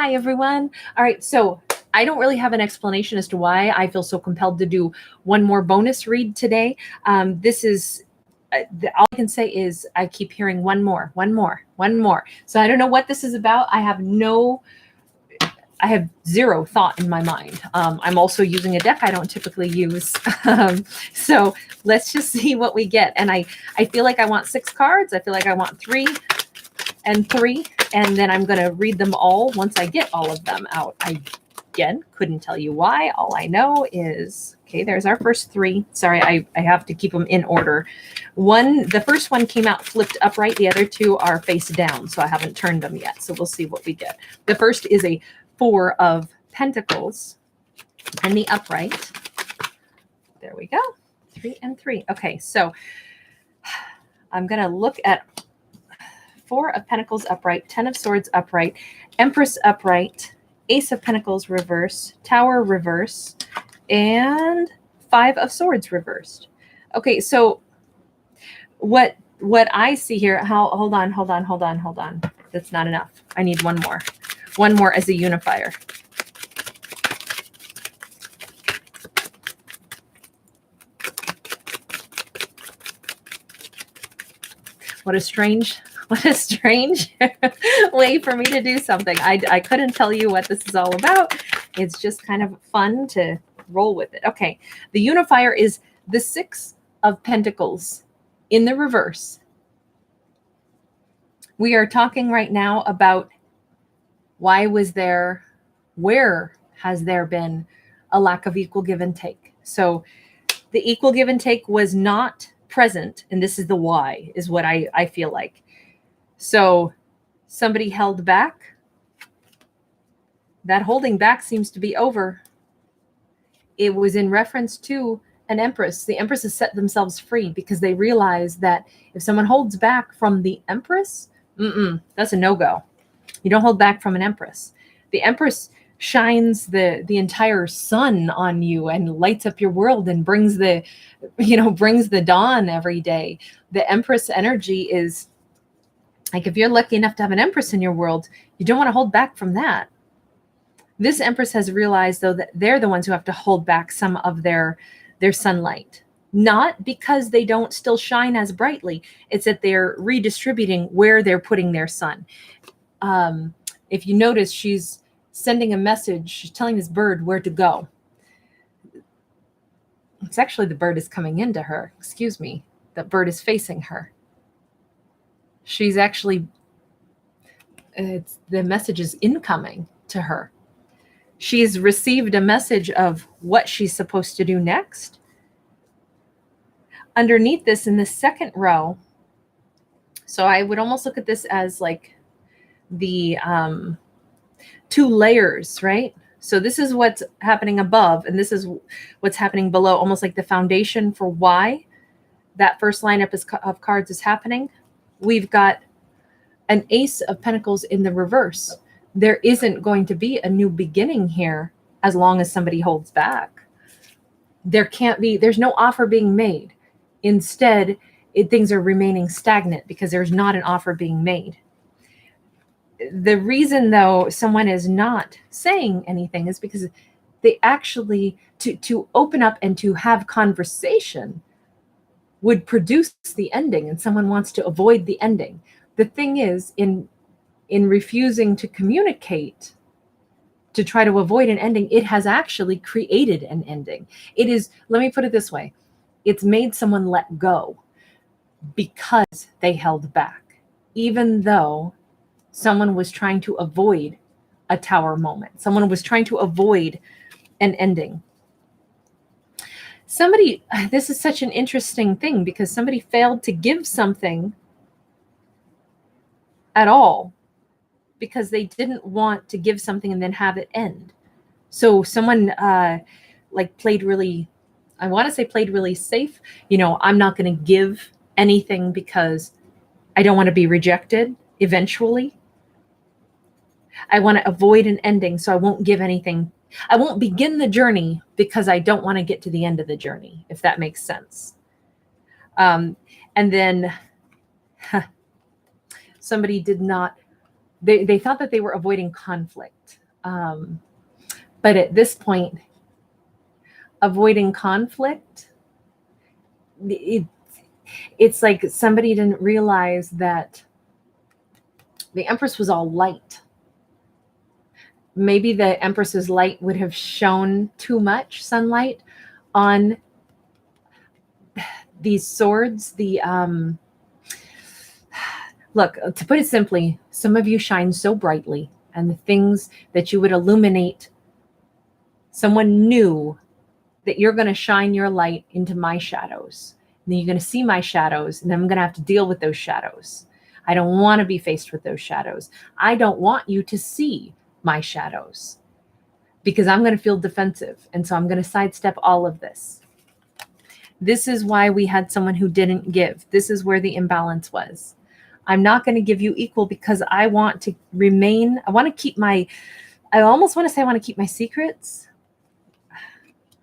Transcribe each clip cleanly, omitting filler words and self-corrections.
Hi, everyone. All right, so I don't really have an explanation as to why I feel so compelled to do one more bonus read today. This is, all I can say is I keep hearing one more. So I don't know what this is about. I have zero thought in my mind. I'm also using a deck I don't typically use. So let's just see what we get. And I feel like I want 6 cards. I feel like I want 3 and 3. And then I'm going to read them all once I get all of them out. I, again, couldn't tell you why. All I know is, okay, there's our first 3. Sorry, I have to keep them in order. The first one came out flipped upright. The other 2 are face down, so I haven't turned them yet. So we'll see what we get. The first is a 4 of Pentacles and the upright. There we go. 3 and 3. Okay, so I'm going to look at 4 of Pentacles upright, 10 of Swords upright, Empress upright, Ace of Pentacles reverse, Tower reverse, and 5 of Swords reversed. Okay, so what I see here, hold on. That's not enough. I need one more. One more as a unifier. What a strange way for me to do something. I couldn't tell you what this is all about. It's just kind of fun to roll with it. Okay, the unifier is the 6 of Pentacles in the reverse. We are talking right now about where has there been a lack of equal give and take? So the equal give and take was not present, and this is the why, is what I feel like. So somebody held back. That holding back seems to be over. It was in reference to an Empress. The Empress has set themselves free because they realize that if someone holds back from the Empress, that's a no-go. You don't hold back from an Empress. The Empress shines the entire sun on you and lights up your world and brings the dawn every day. The Empress energy is like, if you're lucky enough to have an Empress in your world, you don't want to hold back from that. This Empress has realized, though, that they're the ones who have to hold back some of their sunlight. Not because they don't still shine as brightly. It's that they're redistributing where they're putting their sun. If you notice, she's sending a message. She's telling this bird where to go. It's actually the bird is coming into her. Excuse me. The bird is facing her. She's actually, the message is incoming to her. She's received a message of what she's supposed to do next. Underneath this, in the second row, so I would almost look at this as like the 2 layers, right? So this is what's happening above, and this is what's happening below, almost like the foundation for why that first lineup of cards is happening. We've got an Ace of Pentacles in the reverse. There isn't going to be a new beginning here as long as somebody holds back. There's no offer being made. Instead, things are remaining stagnant because there's not an offer being made. The reason, though, someone is not saying anything is because they actually, to open up and to have conversation would produce the ending, and someone wants to avoid the ending. The thing is, in refusing to communicate, to try to avoid an ending, it has actually created an ending. It is, let me put it this way, it's made someone let go because they held back, even though someone was trying to avoid a tower moment. Someone was trying to avoid an ending. This is such an interesting thing because somebody failed to give something at all because they didn't want to give something and then have it end. So someone played really safe. I'm not going to give anything because I don't want to be rejected eventually. I want to avoid an ending, so I won't give anything. I won't begin the journey because I don't want to get to the end of the journey, if that makes sense. And then somebody did not they thought that they were avoiding conflict. But at this point, avoiding conflict, it's like somebody didn't realize that the Empress was all light. Maybe the Empress's light would have shone too much sunlight on these swords. Look, to put it simply, some of you shine so brightly, and the things that you would illuminate, someone knew that you're going to shine your light into my shadows. And then you're going to see my shadows, and then I'm going to have to deal with those shadows. I don't want to be faced with those shadows. I don't want you to see my shadows because I'm going to feel defensive. And so I'm going to sidestep all of this. This is why we had someone who didn't give. This is where the imbalance was. I'm not going to give you equal because I want to remain. I want to keep I almost want to say I want to keep my secrets.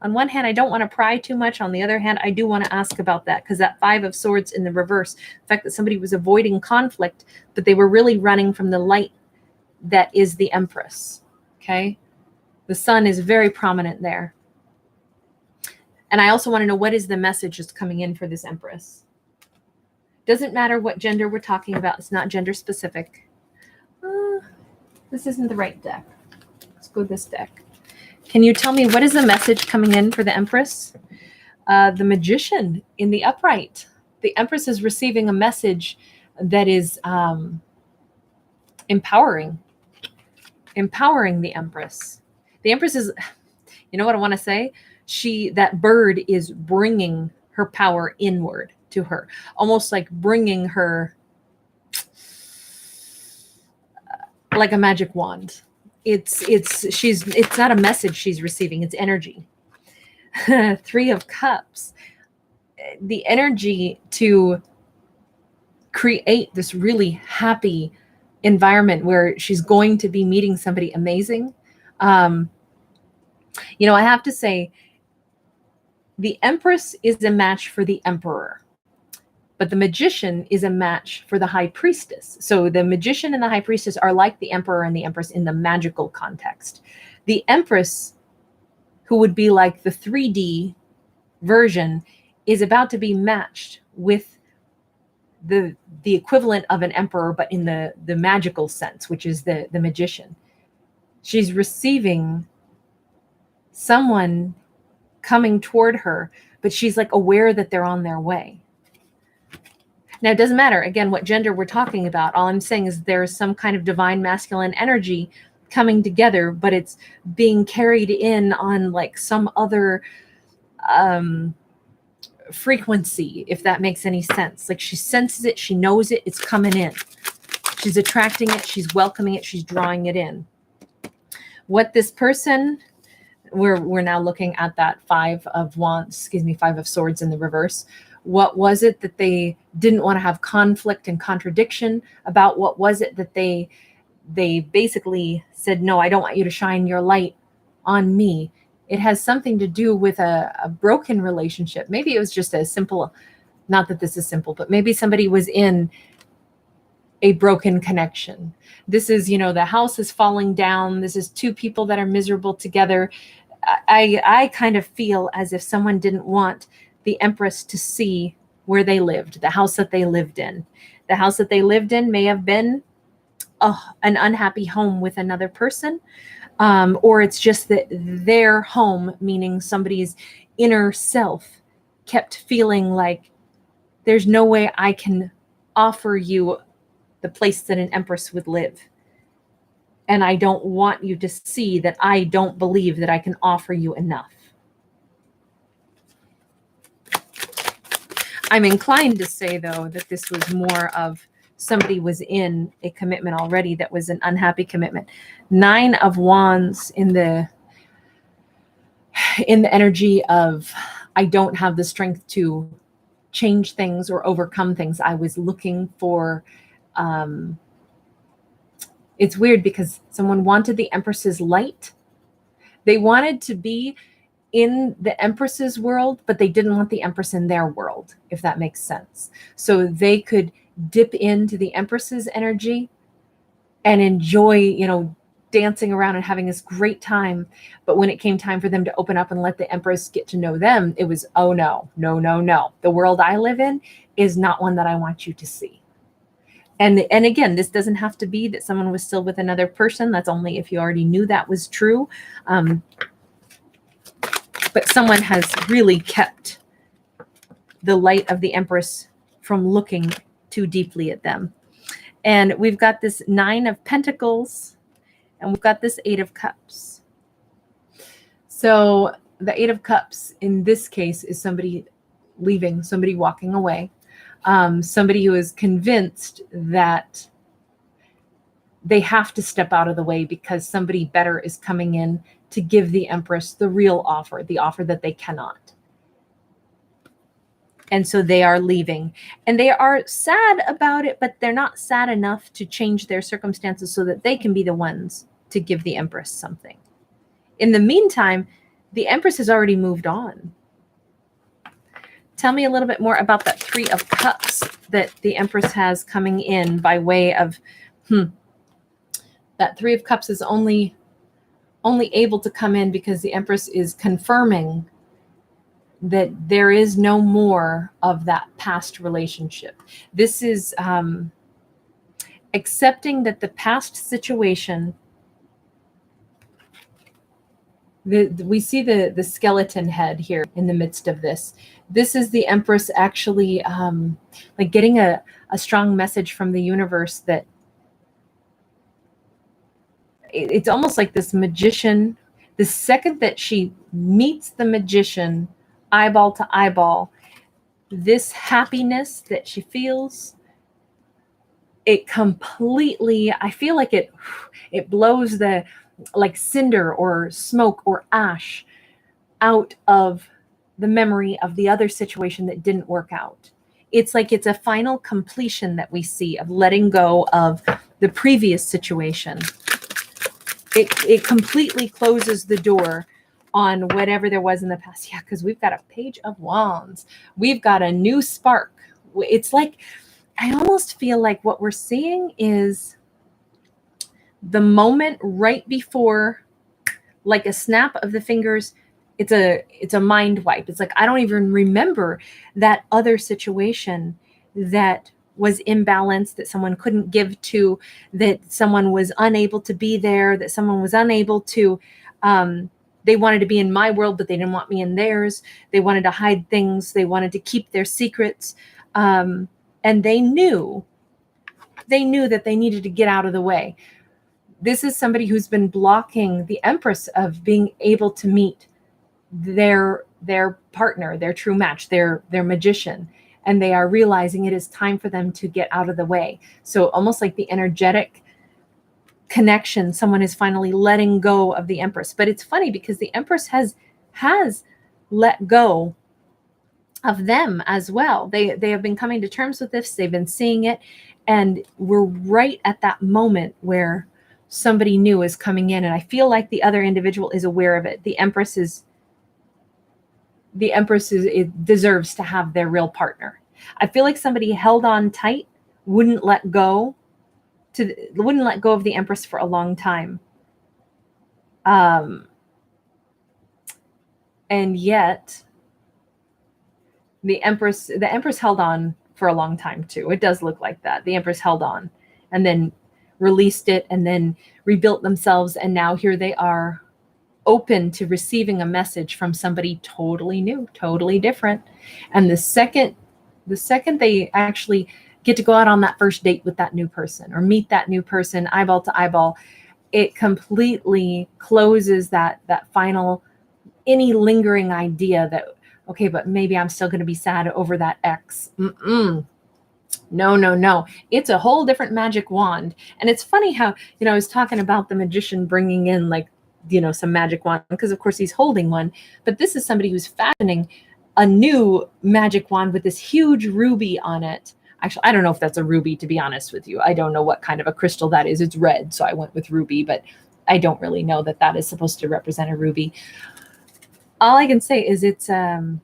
On one hand, I don't want to pry too much. On the other hand, I do want to ask about that because that 5 of Swords in the reverse, the fact that somebody was avoiding conflict, but they were really running from the light that is the Empress. Okay. The sun is very prominent there. And I also want to know, what is the message that's coming in for this Empress? Doesn't matter what gender we're talking about. It's not gender specific. This isn't the right deck. Let's go this deck. Can you tell me what is the message coming in for the Empress? The Magician in the upright. The Empress is receiving a message that is empowering the Empress. The Empress is, you know what I want to say? That bird is bringing her power inward to her, almost like bringing her like a magic wand. It's not a message she's receiving, it's energy. 3 of Cups. The energy to create this really happy environment where she's going to be meeting somebody amazing. I have to say, the Empress is a match for the Emperor, but the Magician is a match for the High Priestess. So the Magician and the High Priestess are like the Emperor and the Empress in the magical context. The Empress, who would be like the 3D version, is about to be matched with the equivalent of an Emperor, but in the magical sense, which is the Magician. She's receiving someone coming toward her, but she's like aware that they're on their way. Now, it doesn't matter, again, what gender we're talking about. All I'm saying is there's some kind of divine masculine energy coming together, but it's being carried in on like some other frequency, if that makes any sense. Like she senses it, she knows it, it's coming in. She's attracting it, she's welcoming it, she's drawing it in. What this person, we're now looking at that 5 of Swords in the reverse. What was it that they didn't want to have conflict and contradiction about? What was it that they basically said, no, I don't want you to shine your light on me? It has something to do with a broken relationship. Maybe it was just a simple, not that this is simple, but maybe somebody was in a broken connection. This is, the house is falling down. This is 2 people that are miserable together. I kind of feel as if someone didn't want the Empress to see where they lived, the house that they lived in. The house that they lived in may have been an unhappy home with another person, or it's just that their home, meaning somebody's inner self, kept feeling like there's no way I can offer you the place that an Empress would live. And I don't want you to see that I don't believe that I can offer you enough. I'm inclined to say, though, that this was more of somebody was in a commitment already that was an unhappy commitment. 9 of Wands in the energy of, I don't have the strength to change things or overcome things. I was looking for, it's weird because someone wanted the Empress's light. They wanted to be in the Empress's world, but they didn't want the Empress in their world, if that makes sense. So they could dip into the Empress's energy and enjoy, dancing around and having this great time. But when it came time for them to open up and let the Empress get to know them, it was, oh no, no, no, no. The world I live in is not one that I want you to see. And again, this doesn't have to be that someone was still with another person. That's only if you already knew that was true. But someone has really kept the light of the Empress from looking too deeply at them. And we've got this 9 of Pentacles, and we've got this 8 of Cups. So the 8 of Cups in this case is somebody leaving, somebody walking away, somebody who is convinced that they have to step out of the way because somebody better is coming in to give the Empress the real offer, the offer that they cannot. And so they are leaving, and they are sad about it, but they're not sad enough to change their circumstances so that they can be the ones to give the Empress something. In the meantime, the Empress has already moved on. Tell me a little bit more about that 3 of Cups that the Empress has coming in by way of, that 3 of Cups is only able to come in because the Empress is confirming that there is no more of that past relationship. This is accepting that the past situation, we see the skeleton head here in the midst of this. This is the Empress actually like getting a strong message from the universe that it's almost like this magician. The second that she meets the magician eyeball to eyeball, this happiness that she feels, it completely, I feel like it blows the like cinder or smoke or ash out of the memory of the other situation that didn't work out. It's like it's a final completion that we see of letting go of the previous situation. It completely closes the door on whatever there was in the past. Yeah, because we've got a Page of Wands. We've got a new spark. It's like, I almost feel like what we're seeing is the moment right before, like a snap of the fingers, it's a mind wipe. It's like, I don't even remember that other situation that was imbalanced, that someone couldn't give to, that someone was unable to be there, that someone was unable to, they wanted to be in my world, but they didn't want me in theirs. They wanted to hide things. They wanted to keep their secrets. And they knew that they needed to get out of the way. This is somebody who's been blocking the Empress of being able to meet their partner, their true match, their magician. And they are realizing it is time for them to get out of the way. So almost like the energetic connection, someone is finally letting go of the Empress. But it's funny because the Empress has let go of them as well. They have been coming to terms with this. They've been seeing it. And we're right at that moment where somebody new is coming in. And I feel like the other individual is aware of it. The Empress it deserves to have their real partner. I feel like somebody held on tight, wouldn't let go of the Empress for a long time. And yet the Empress held on for a long time too. It does look like that. The Empress held on and then released it and then rebuilt themselves. And now here they are, open to receiving a message from somebody totally new, totally different. And the second they actually get to go out on that first date with that new person or meet that new person eyeball to eyeball, it completely closes that final, any lingering idea that, okay, but maybe I'm still going to be sad over that ex. No. It's a whole different magic wand. And it's funny how, I was talking about the magician bringing in like, some magic wand, because of course he's holding one, but this is somebody who's fashioning a new magic wand with this huge ruby on it. Actually, I don't know if that's a ruby, to be honest with you. I don't know what kind of a crystal that is. It's red, so I went with ruby, but I don't really know that is supposed to represent a ruby. All I can say is it's the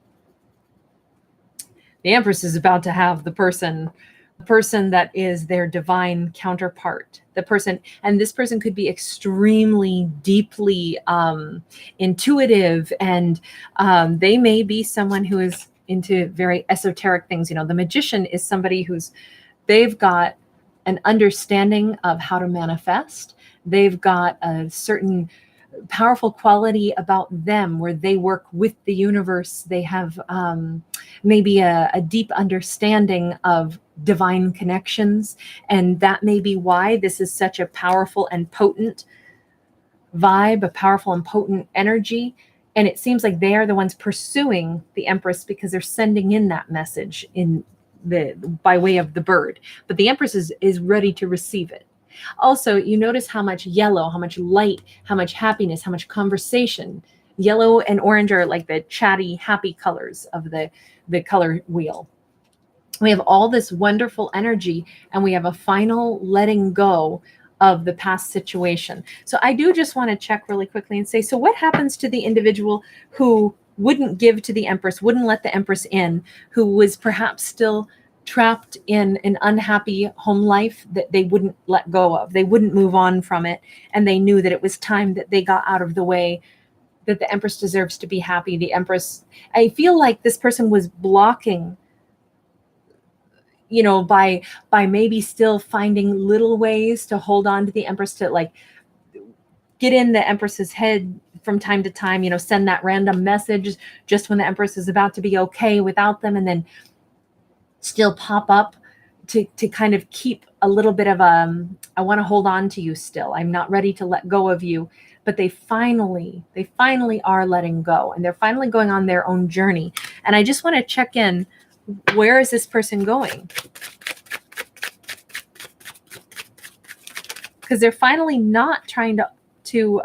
Empress is about to have the person person that is their divine counterpart, the person, and this person could be extremely deeply intuitive, and they may be someone who is into very esoteric things. You know, the magician is somebody they've got an understanding of how to manifest. They've got a certain powerful quality about them where they work with the universe. They have maybe a deep understanding of divine connections. And that may be why this is such a powerful and potent vibe, a powerful and potent energy. And it seems like they are the ones pursuing the Empress because they're sending in that message by way of the bird. But the Empress is ready to receive it. Also, you notice how much yellow, how much light, how much happiness, how much conversation. Yellow and orange are like the chatty, happy colors of the color wheel. We have all this wonderful energy, and we have a final letting go of the past situation. So I do just want to check really quickly and say, so what happens to the individual who wouldn't give to the Empress, wouldn't let the Empress in, who was perhaps still trapped in an unhappy home life that they wouldn't let go of? They wouldn't move on from it. And they knew that it was time that they got out of the way, that the Empress deserves to be happy. The Empress, I feel like this person was blocking, you know, by maybe still finding little ways to hold on to the Empress, to like get in the Empress's head from time to time, you know, send that random message just when the Empress is about to be okay without them, and then still pop up to kind of keep a little bit of I want to hold on to you still. I'm not ready to let go of you. But they finally are letting go, and they're finally going on their own journey. And I just want to check in, where is this person going? Because they're finally not trying to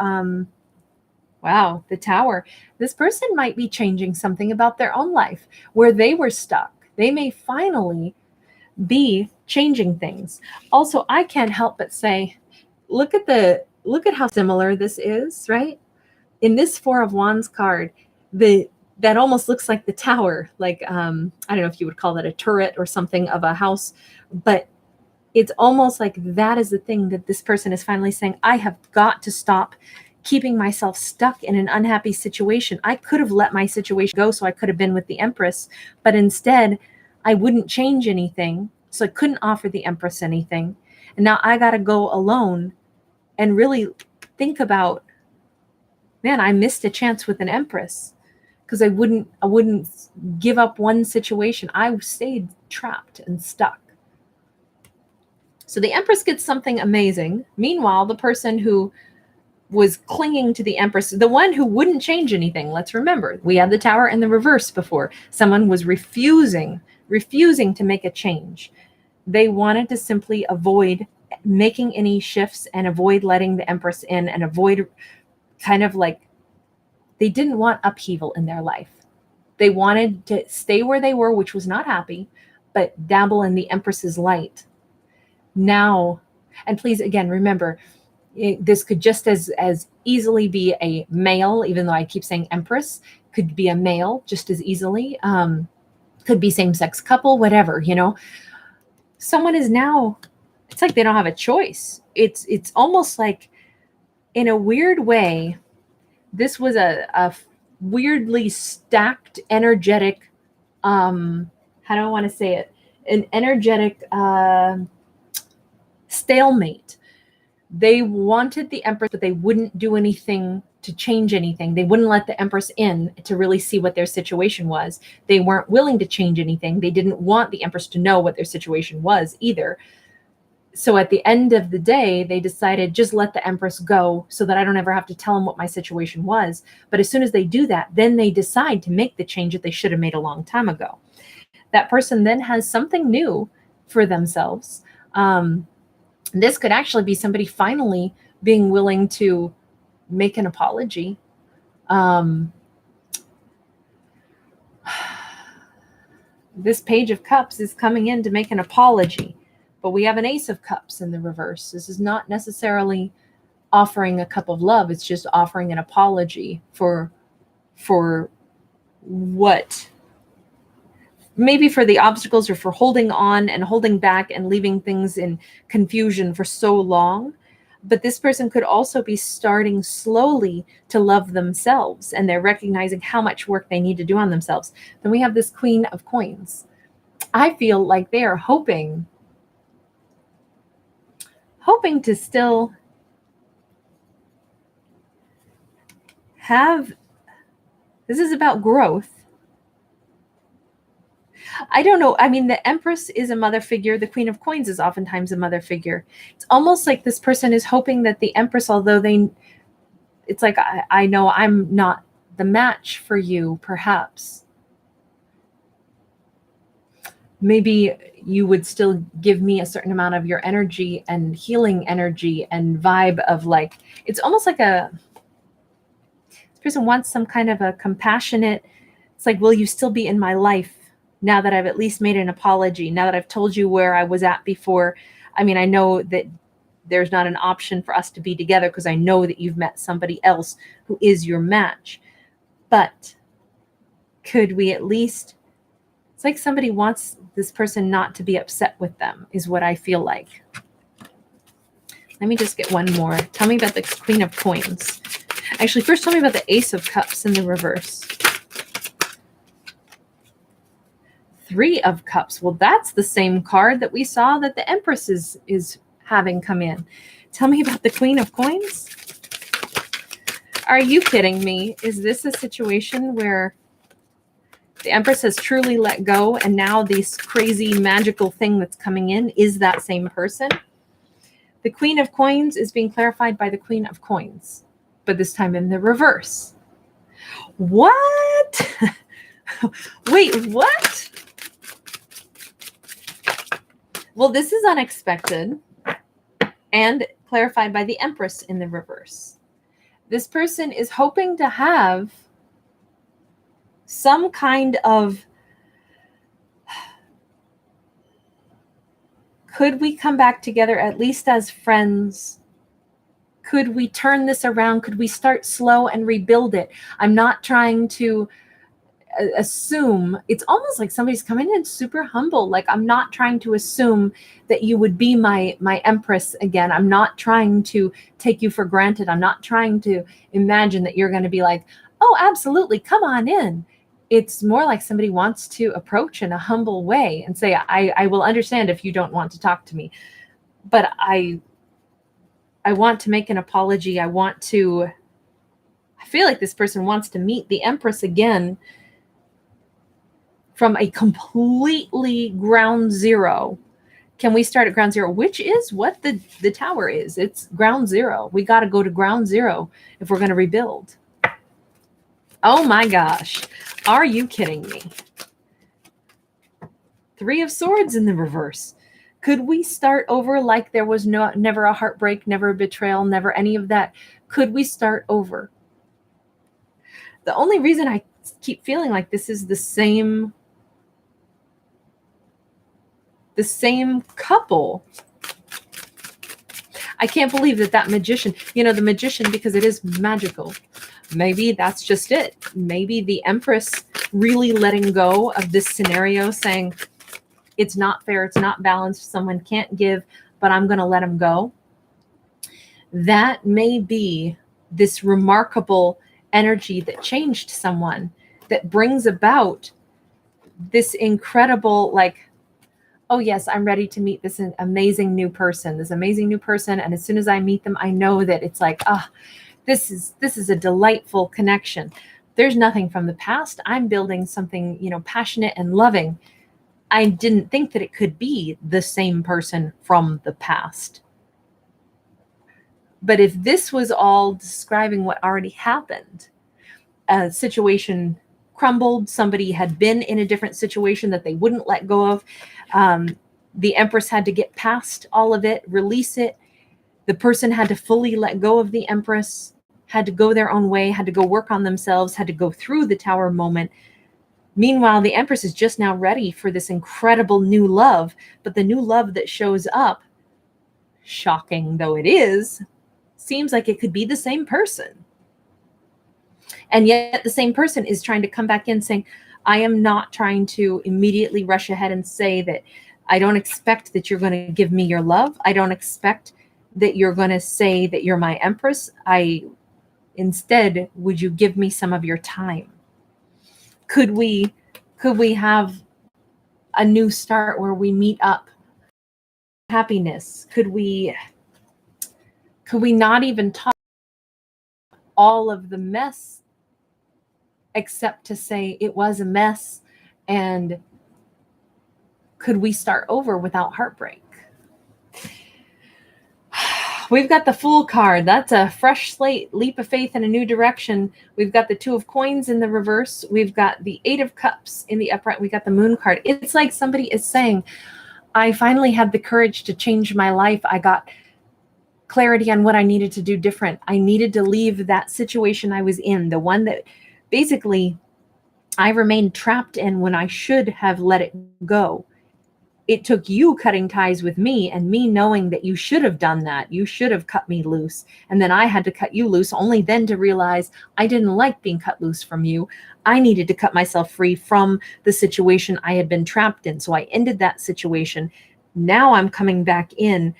wow, the Tower. This person might be changing something about their own life where they were stuck. They may finally be changing things. Also, I can't help but say, look at how similar this is, right? In this Four of Wands card, that almost looks like the Tower, like I don't know if you would call that a turret or something of a house, but it's almost like that is the thing that this person is finally saying, I have got to stop keeping myself stuck in an unhappy situation. I could have let my situation go, so I could have been with the Empress, but instead I wouldn't change anything, so I couldn't offer the Empress anything. And now I got to go alone and really think about, man, I missed a chance with an Empress because I wouldn't give up one situation. I stayed trapped and stuck. So the Empress gets something amazing. Meanwhile, the person who was clinging to the Empress, the one who wouldn't change anything, let's remember, we had the Tower in the reverse before. Someone was refusing to make a change. They wanted to simply avoid making any shifts and avoid letting the Empress in, and avoid kind of like, they didn't want upheaval in their life. They wanted to stay where they were, which was not happy, but dabble in the Empress's light. Now, and please, again, remember, this could just as easily be a male, even though I keep saying Empress, could be a male just as easily. Could be same-sex couple, whatever, you know. Someone is now, it's like they don't have a choice. It's almost like, in a weird way, this was a weirdly stacked, energetic, how do I want to say it? An energetic stalemate. They wanted the Empress, but they wouldn't do anything to change anything. They wouldn't let the Empress in to really see what their situation was. They weren't willing to change anything. They didn't want the Empress to know what their situation was either. So at the end of the day, they decided, just let the Empress go so that I don't ever have to tell them what my situation was. But as soon as they do that, then they decide to make the change that they should have made a long time ago. That person then has something new for themselves. This could actually be somebody finally being willing to make an apology. This Page of Cups is coming in to make an apology, but we have an Ace of Cups in the reverse. This is not necessarily offering a cup of love. It's just offering an apology for what maybe for the obstacles or for holding on and holding back and leaving things in confusion for so long. But this person could also be starting slowly to love themselves, and they're recognizing how much work they need to do on themselves. Then we have this Queen of Coins. I feel like they are hoping to still have, this is about growth. I don't know. I mean, the Empress is a mother figure. The Queen of Coins is oftentimes a mother figure. It's almost like this person is hoping that the Empress, although it's like, I know I'm not the match for you, perhaps. Maybe you would still give me a certain amount of your energy and healing energy and vibe of like, it's almost like this person wants some kind of a compassionate, it's like, will you still be in my life now that I've at least made an apology, now that I've told you where I was at before? I mean, I know that there's not an option for us to be together because I know that you've met somebody else who is your match. But could we at least, it's like somebody wants this person not to be upset with them, is what I feel like. Let me just get one more. Tell me about the Queen of Coins. Actually, first tell me about the Ace of Cups in the reverse. Three of Cups. Well, that's the same card that we saw that the Empress is having come in. Tell me about the Queen of Coins. Are you kidding me? Is this a situation where the Empress has truly let go and now this crazy magical thing that's coming in is that same person? The Queen of Coins is being clarified by the Queen of Coins, but this time in the reverse. What? Wait, what? Well, this is unexpected and clarified by the Empress in the reverse. This person is hoping to have some kind of, could we come back together at least as friends? Could we turn this around? Could we start slow and rebuild it? I'm not trying to assume. It's almost like somebody's coming in super humble. Like, I'm not trying to assume that you would be my Empress again. I'm not trying to take you for granted. I'm not trying to imagine that you're going to be like, oh, absolutely, come on in. It's more like somebody wants to approach in a humble way and say, I will understand if you don't want to talk to me, but I want to make an apology. I feel like this person wants to meet the Empress again from a completely ground zero. Can we start at ground zero? Which is what the tower is. It's ground zero. We got to go to ground zero if we're going to rebuild. Oh my gosh. Are you kidding me? Three of Swords in the reverse. Could we start over like there was never a heartbreak, never a betrayal, never any of that? Could we start over? The only reason I keep feeling like this is the same couple. I can't believe that magician, the magician, because it is magical. Maybe that's just it. Maybe the Empress really letting go of this scenario, saying it's not fair, it's not balanced, someone can't give, but I'm going to let him go. That may be this remarkable energy that changed someone, that brings about this incredible, like, oh yes, I'm ready to meet this amazing new person. And as soon as I meet them, I know that it's like, this is a delightful connection. There's nothing from the past. I'm building something, passionate and loving. I didn't think that it could be the same person from the past. But if this was all describing what already happened, a situation crumbled, somebody had been in a different situation that they wouldn't let go of. The Empress had to get past all of it, release it. The person had to fully let go of the Empress, had to go their own way, had to go work on themselves, had to go through the tower moment. Meanwhile, the Empress is just now ready for this incredible new love, but the new love that shows up, shocking though it is, seems like it could be the same person. And yet the same person is trying to come back in saying, I am not trying to immediately rush ahead and say that I don't expect that you're going to give me your love. I don't expect that you're going to say that you're my Empress. Instead, would you give me some of your time? Could we have a new start where we meet up? Happiness. Could we not even talk all of the mess except to say it was a mess, and could we start over without heartbreak? We've got the Fool card. That's a fresh slate, leap of faith in a new direction. We've got the Two of Coins in the reverse. We've got the Eight of Cups in the upright. We got the Moon card. It's like somebody is saying, I finally had the courage to change my life. I got clarity on what I needed to do different. I needed to leave that situation I was in, the one that basically I remained trapped in when I should have let it go. It took you cutting ties with me and me knowing that you should have done that. You should have cut me loose. And then I had to cut you loose, only then to realize I didn't like being cut loose from you. I needed to cut myself free from the situation I had been trapped in. So I ended that situation. Now I'm coming back in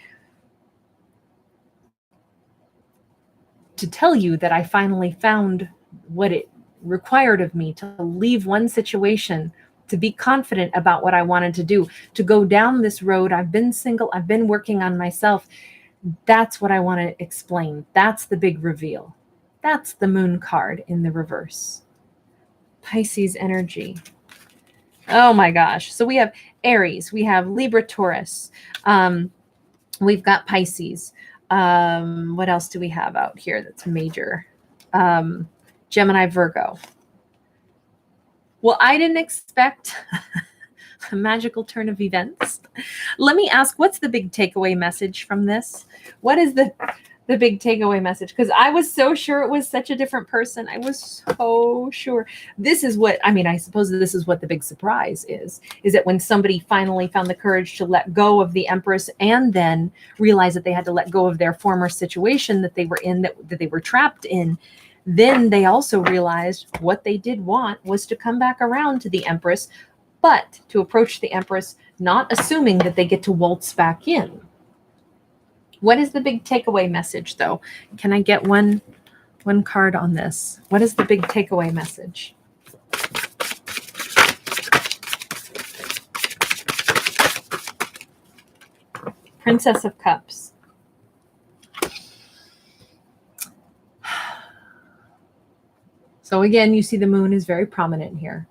to tell you that I finally found what it required of me to leave one situation, to be confident about what I wanted to do, to go down this road. I've been single. I've been working on myself. That's what I want to explain. That's the big reveal. That's the Moon card in the reverse. Pisces energy. Oh my gosh. So we have Aries. We have Libra, Taurus. We've got Pisces. What else do we have out here that's major? Gemini, Virgo. Well, I didn't expect a magical turn of events. Let me ask, what's the big takeaway message from this? What is the big takeaway message? Because I was so sure it was such a different person. I was so sure. This is what, I suppose this is what the big surprise is that when somebody finally found the courage to let go of the Empress and then realize that they had to let go of their former situation that they were in, that they were trapped in, then they also realized what they did want was to come back around to the Empress, but to approach the Empress, not assuming that they get to waltz back in. What is the big takeaway message, though? Can I get one card on this? What is the big takeaway message? Princess of Cups. So again, you see the moon is very prominent here.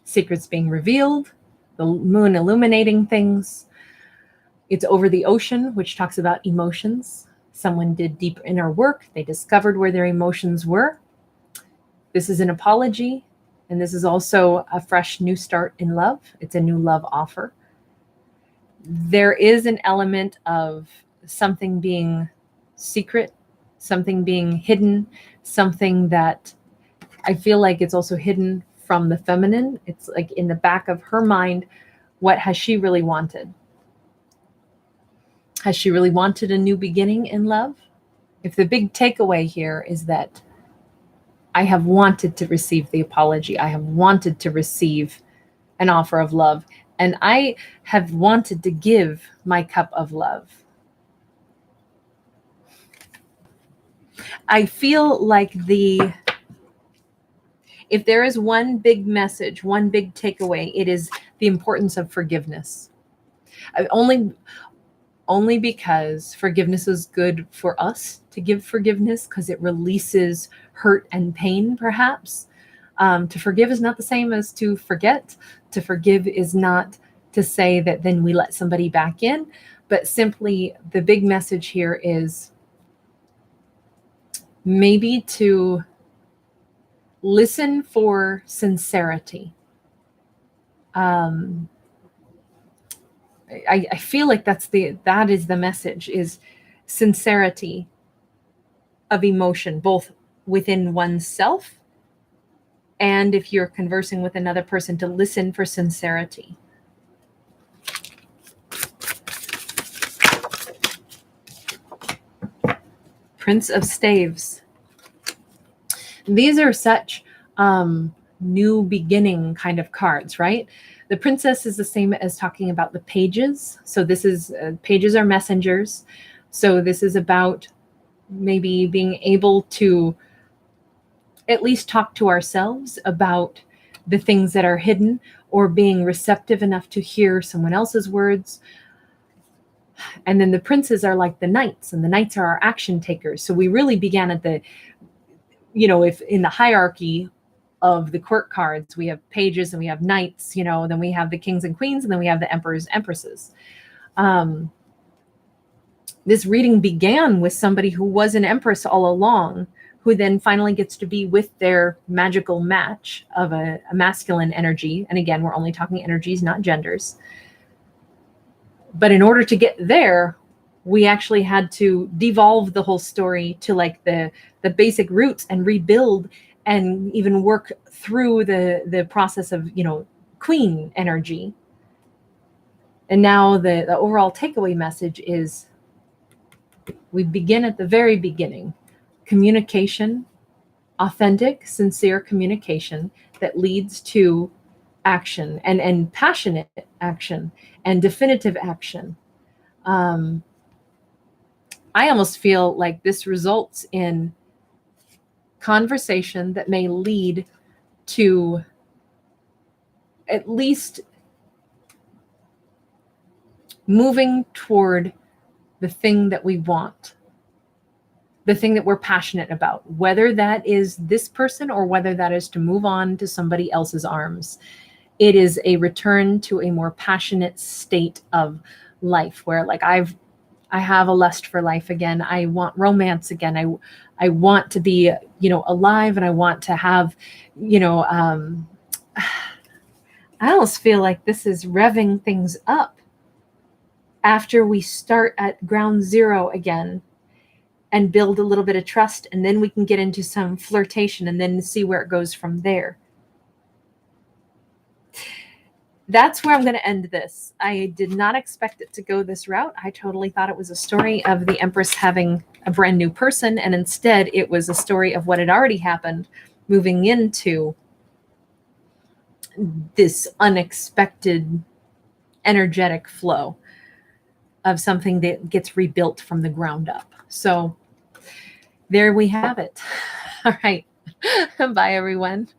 Secrets being revealed, the moon illuminating things. It's over the ocean, which talks about emotions. Someone did deep inner work. They discovered where their emotions were. This is an apology, and this is also a fresh new start in love. It's a new love offer. There is an element of something being secret, something being hidden, something that I feel like it's also hidden from the feminine. It's like in the back of her mind, what has she really wanted? Has she really wanted a new beginning in love? If the big takeaway here is that I have wanted to receive the apology, I have wanted to receive an offer of love, and I have wanted to give my cup of love. I feel like if there is one big message, one big takeaway, it is the importance of forgiveness. Only because forgiveness is good for us to give forgiveness, because it releases hurt and pain, perhaps. To forgive is not the same as to forget. To forgive is not to say that then we let somebody back in, but simply the big message here is maybe to listen for sincerity. I feel like that is the message, is sincerity of emotion, both within oneself and if you're conversing with another person, to listen for sincerity. Prince of Staves. These are such new beginning kind of cards, right? The princess is the same as talking about the pages. So this is, pages are messengers. So this is about maybe being able to at least talk to ourselves about the things that are hidden, or being receptive enough to hear someone else's words. And then the princes are like the knights, and the knights are our action takers. So we really began at the, if in the hierarchy of the court cards, we have pages and we have knights, then we have the kings and queens, and then we have the emperors, empresses. This reading began with somebody who was an empress all along, who then finally gets to be with their magical match of a masculine energy. And again, we're only talking energies, not genders. But in order to get there, we actually had to devolve the whole story to like the basic roots and rebuild, and even work through the process of, queen energy. And now the overall takeaway message is, we begin at the very beginning. Communication, authentic, sincere communication that leads to action, and passionate action and definitive action. I almost feel like this results in conversation that may lead to at least moving toward the thing that we want, the thing that we're passionate about, whether that is this person or whether that is to move on to somebody else's arms. It is a return to a more passionate state of life, where like I have a lust for life again. I want romance again. I want to be, alive, and I want to have, I almost feel like this is revving things up after we start at ground zero again and build a little bit of trust, and then we can get into some flirtation and then see where it goes from there. That's where I'm going to end this. I did not expect it to go this route. I totally thought it was a story of the Empress having a brand new person, and instead it was a story of what had already happened, moving into this unexpected energetic flow of something that gets rebuilt from the ground up. So there we have it. All right. Bye, everyone.